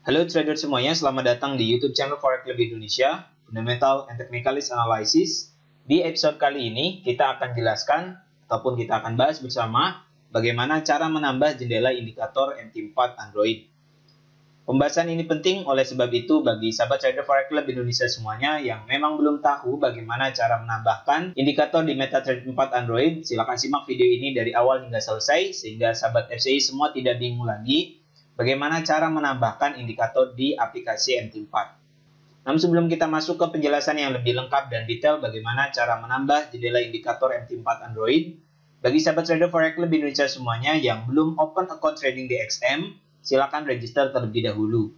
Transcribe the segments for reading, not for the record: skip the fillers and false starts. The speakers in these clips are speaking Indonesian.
Halo trader semuanya, selamat datang di YouTube channel Forex Club Indonesia, Fundamental and Technicalist Analysis. Di episode kali ini, kita akan jelaskan ataupun kita akan bahas bersama bagaimana cara menambah jendela indikator MT4 Android. Pembahasan ini penting, oleh sebab itu bagi sahabat trader Forex Club Indonesia semuanya yang memang belum tahu bagaimana cara menambahkan indikator di MetaTrader 4 Android, silakan simak video ini dari awal hingga selesai sehingga sahabat FCI semua tidak bingung lagi bagaimana cara menambahkan indikator di aplikasi MT4. Namun sebelum kita masuk ke penjelasan yang lebih lengkap dan detail bagaimana cara menambah jendela indikator MT4 Android, bagi sahabat trader Forex Club Indonesia semuanya yang belum open account trading di XM, silakan register terlebih dahulu.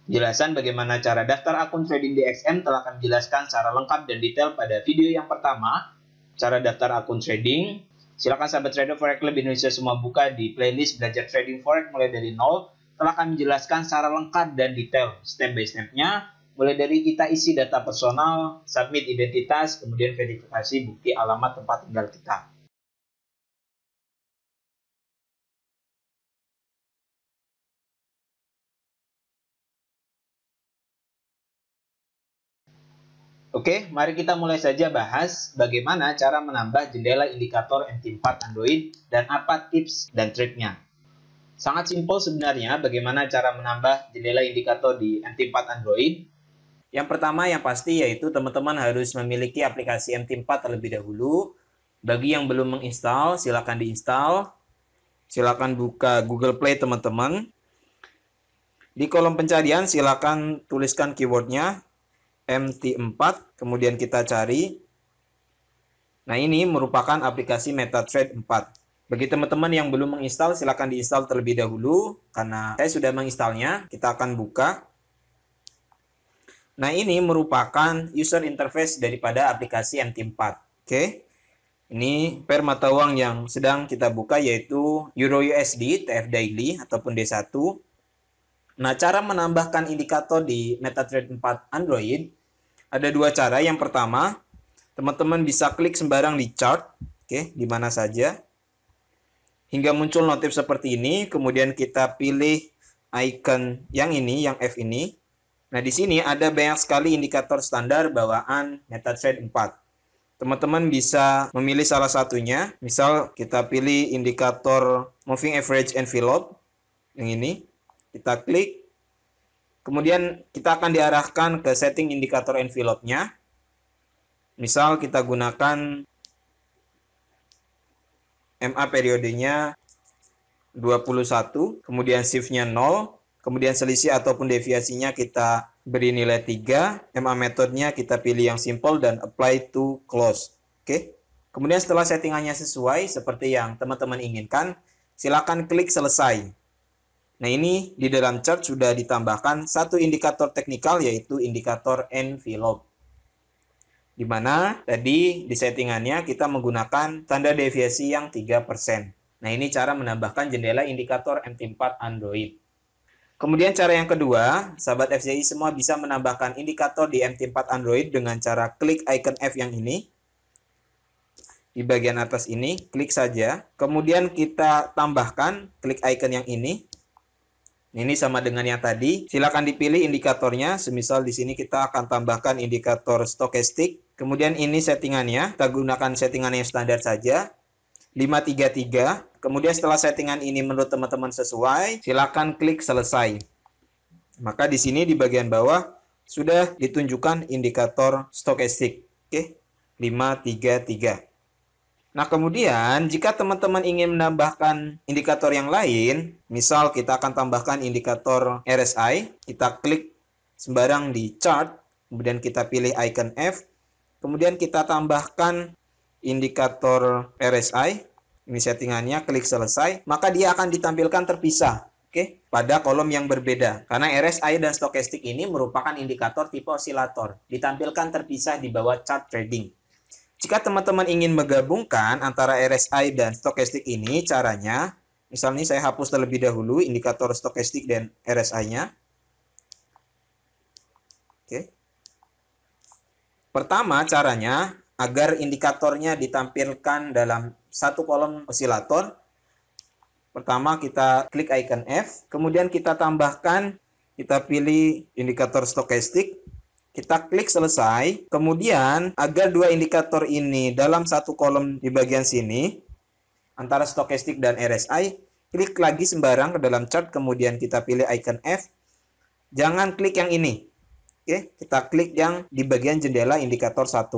Penjelasan bagaimana cara daftar akun trading di XM telah kami jelaskan secara lengkap dan detail pada video yang pertama, cara daftar akun trading. Silakan sahabat trader Forex Club Indonesia semua buka di playlist belajar trading forex mulai dari nol. Telah kami jelaskan secara lengkap dan detail step by step-nya, mulai dari kita isi data personal, submit identitas, kemudian verifikasi bukti alamat tempat tinggal kita. Oke, mari kita mulai saja bahas bagaimana cara menambah jendela indikator MT4 Android dan apa tips dan triknya. Sangat simpel sebenarnya bagaimana cara menambah jendela indikator di MT4 Android. Yang pertama yang pasti yaitu teman-teman harus memiliki aplikasi MT4 terlebih dahulu. Bagi yang belum menginstal, silakan diinstal. Silakan buka Google Play teman-teman. Di kolom pencarian silakan tuliskan keywordnya MT4, kemudian kita cari. Nah, ini merupakan aplikasi MetaTrader 4. Bagi teman-teman yang belum menginstal, silakan diinstal terlebih dahulu. Karena saya sudah menginstalnya, kita akan buka. Nah, ini merupakan user interface daripada aplikasi MT4. Oke. Ini pair mata uang yang sedang kita buka yaitu Euro USD, TF Daily, ataupun D1. Nah, cara menambahkan indikator di MetaTrader 4 Android ada dua cara. Yang pertama, teman-teman bisa klik sembarang di chart, oke, di mana saja, hingga muncul notif seperti ini. Kemudian kita pilih icon yang ini, yang F ini. Nah, di sini ada banyak sekali indikator standar bawaan MetaTrader 4. Teman-teman bisa memilih salah satunya. Misal kita pilih indikator Moving Average Envelope, yang ini. Kita klik. Kemudian kita akan diarahkan ke setting indikator envelope-nya. Misal kita gunakan MA periodenya 21, kemudian shift-nya 0, kemudian selisih ataupun deviasinya kita beri nilai 3, MA metodenya kita pilih yang simple dan apply to close. Oke. Kemudian setelah settingannya sesuai seperti yang teman-teman inginkan, silakan klik selesai. Nah, ini di dalam chart sudah ditambahkan satu indikator teknikal yaitu indikator envelope. Di mana tadi di settingannya kita menggunakan tanda deviasi yang 3%. Nah, ini cara menambahkan jendela indikator MT4 Android. Kemudian cara yang kedua, sahabat FCI semua bisa menambahkan indikator di MT4 Android dengan cara klik icon F yang ini. Di bagian atas ini, klik saja. Kemudian kita tambahkan, klik icon yang ini. Ini sama dengan yang tadi. Silakan dipilih indikatornya. Semisal di sini kita akan tambahkan indikator stokastik. Kemudian ini settingannya. Kita gunakan settingan yang standar saja. 533. Kemudian setelah settingan ini menurut teman-teman sesuai, silakan klik selesai. Maka di sini di bagian bawah sudah ditunjukkan indikator stokastik. Oke. 533. Nah, kemudian jika teman-teman ingin menambahkan indikator yang lain, misal kita akan tambahkan indikator RSI, kita klik sembarang di chart, kemudian kita pilih icon F, kemudian kita tambahkan indikator RSI, ini settingannya, klik selesai, maka dia akan ditampilkan terpisah, oke, pada kolom yang berbeda. Karena RSI dan stokastik ini merupakan indikator tipe osilator, ditampilkan terpisah di bawah chart trading. Jika teman-teman ingin menggabungkan antara RSI dan stokastik ini, caranya, misalnya saya hapus terlebih dahulu indikator stokastik dan RSI-nya. Oke. Pertama, caranya, agar indikatornya ditampilkan dalam satu kolom osilator, pertama kita klik icon F, kemudian kita tambahkan kita pilih indikator stokastik, kita klik selesai. Kemudian agar dua indikator ini dalam satu kolom di bagian sini, antara stokastik dan RSI, klik lagi sembarang ke dalam chart, kemudian kita pilih icon F. Jangan klik yang ini. Oke, kita klik yang di bagian jendela indikator 1.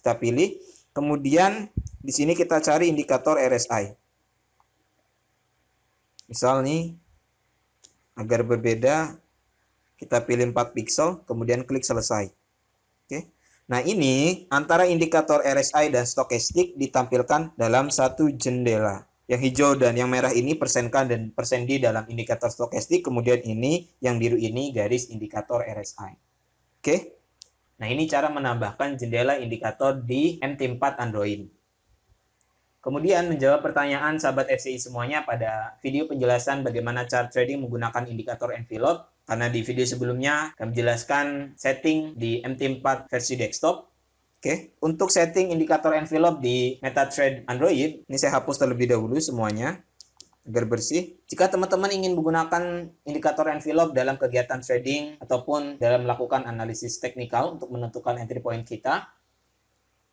Kita pilih, kemudian di sini kita cari indikator RSI. Misal nih, agar berbeda, kita pilih 4 pixel, kemudian klik selesai. Oke. Nah, ini antara indikator RSI dan stokastik ditampilkan dalam satu jendela. Yang hijau dan yang merah ini persen K dan persen D dalam indikator stokastik, kemudian ini yang biru ini garis indikator RSI. Oke. Nah, ini cara menambahkan jendela indikator di MT4 Android. Kemudian menjawab pertanyaan sahabat FCI semuanya pada video penjelasan bagaimana cara trading menggunakan indikator envelope. Karena di video sebelumnya kami jelaskan setting di MT4 versi desktop. Oke, untuk setting indikator envelope di MetaTrader Android, ini saya hapus terlebih dahulu semuanya agar bersih. Jika teman-teman ingin menggunakan indikator envelope dalam kegiatan trading ataupun dalam melakukan analisis teknikal untuk menentukan entry point kita,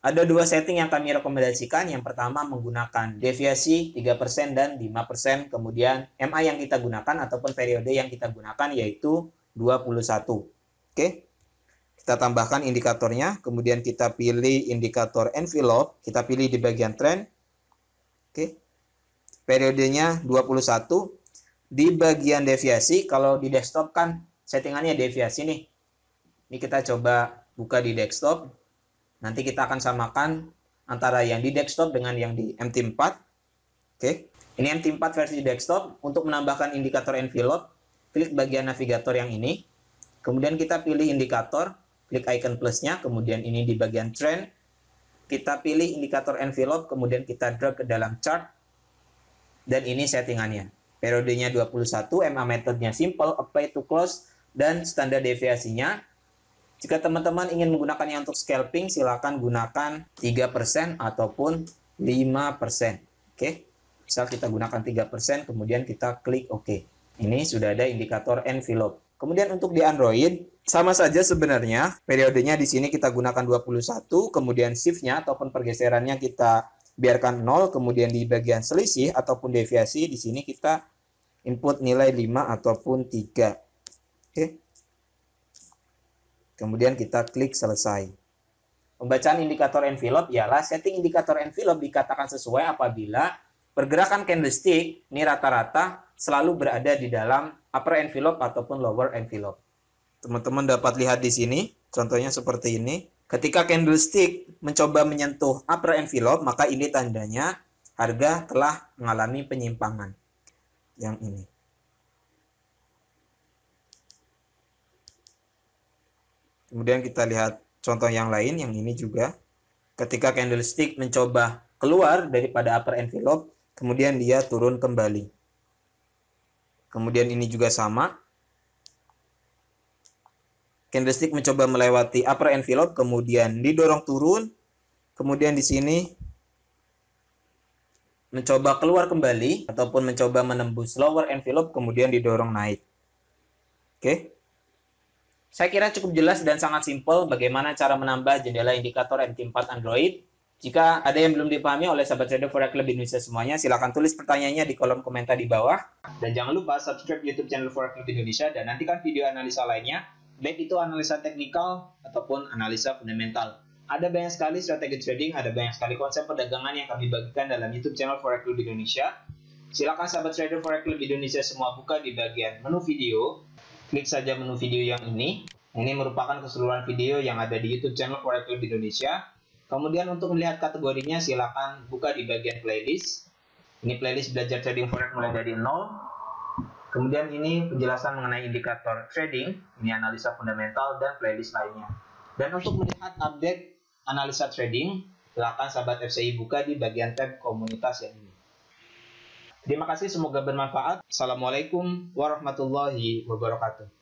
ada dua setting yang kami rekomendasikan. Yang pertama menggunakan deviasi 3% dan 5%. Kemudian MA yang kita gunakan ataupun periode yang kita gunakan yaitu 21. Oke. Kita tambahkan indikatornya. Kemudian kita pilih indikator envelope. Kita pilih di bagian trend. Oke. Periodenya 21. Di bagian deviasi, kalau di desktop kan settingannya deviasi nih. Ini kita coba buka di desktop. Nanti kita akan samakan antara yang di desktop dengan yang di MT4. Oke. Ini MT4 versi desktop. Untuk menambahkan indikator envelope, klik bagian navigator yang ini. Kemudian kita pilih indikator, klik icon plusnya, kemudian ini di bagian trend. Kita pilih indikator envelope, kemudian kita drag ke dalam chart. Dan ini settingannya. Periodenya 21, MA metodenya simple, apply to close, dan standar deviasinya. Jika teman-teman ingin menggunakannya untuk scalping, silakan gunakan 3% ataupun 5%. Oke. Misal kita gunakan 3%, kemudian kita klik OK. Ini sudah ada indikator envelope. Kemudian untuk di Android, sama saja sebenarnya. Periodenya di sini kita gunakan 21, kemudian shift-nya ataupun pergeserannya kita biarkan 0, kemudian di bagian selisih ataupun deviasi, di sini kita input nilai 5 ataupun 3. Oke. Kemudian kita klik selesai. Pembacaan indikator envelope ialah setting indikator envelope dikatakan sesuai apabila pergerakan candlestick ini rata-rata selalu berada di dalam upper envelope ataupun lower envelope. Teman-teman dapat lihat di sini, contohnya seperti ini. Ketika candlestick mencoba menyentuh upper envelope, maka ini tandanya harga telah mengalami penyimpangan. Yang ini. Kemudian kita lihat contoh yang lain, yang ini juga. Ketika candlestick mencoba keluar daripada upper envelope, kemudian dia turun kembali. Kemudian ini juga sama. Candlestick mencoba melewati upper envelope, kemudian didorong turun. Kemudian di sini mencoba keluar kembali, ataupun mencoba menembus lower envelope, kemudian didorong naik. Oke. Saya kira cukup jelas dan sangat simpel bagaimana cara menambah jendela indikator MT4 Android. Jika ada yang belum dipahami oleh sahabat trader Forex Club Indonesia semuanya, silakan tulis pertanyaannya di kolom komentar di bawah. Dan jangan lupa subscribe YouTube channel Forex Club Indonesia dan nantikan video analisa lainnya, baik itu analisa teknikal ataupun analisa fundamental. Ada banyak sekali strategi trading, ada banyak sekali konsep perdagangan yang kami bagikan dalam YouTube channel Forex Club Indonesia. Silakan sahabat trader Forex Club Indonesia semua buka di bagian menu video. Klik saja menu video yang ini. Ini merupakan keseluruhan video yang ada di YouTube channel Forex Club Indonesia. Kemudian untuk melihat kategorinya silakan buka di bagian playlist. Ini playlist belajar trading forex mulai dari 0. Kemudian ini penjelasan mengenai indikator trading, ini analisa fundamental dan playlist lainnya. Dan untuk melihat update analisa trading, silakan sahabat FCI buka di bagian tab komunitas yang ini. Terima kasih, semoga bermanfaat. Assalamualaikum warahmatullahi wabarakatuh.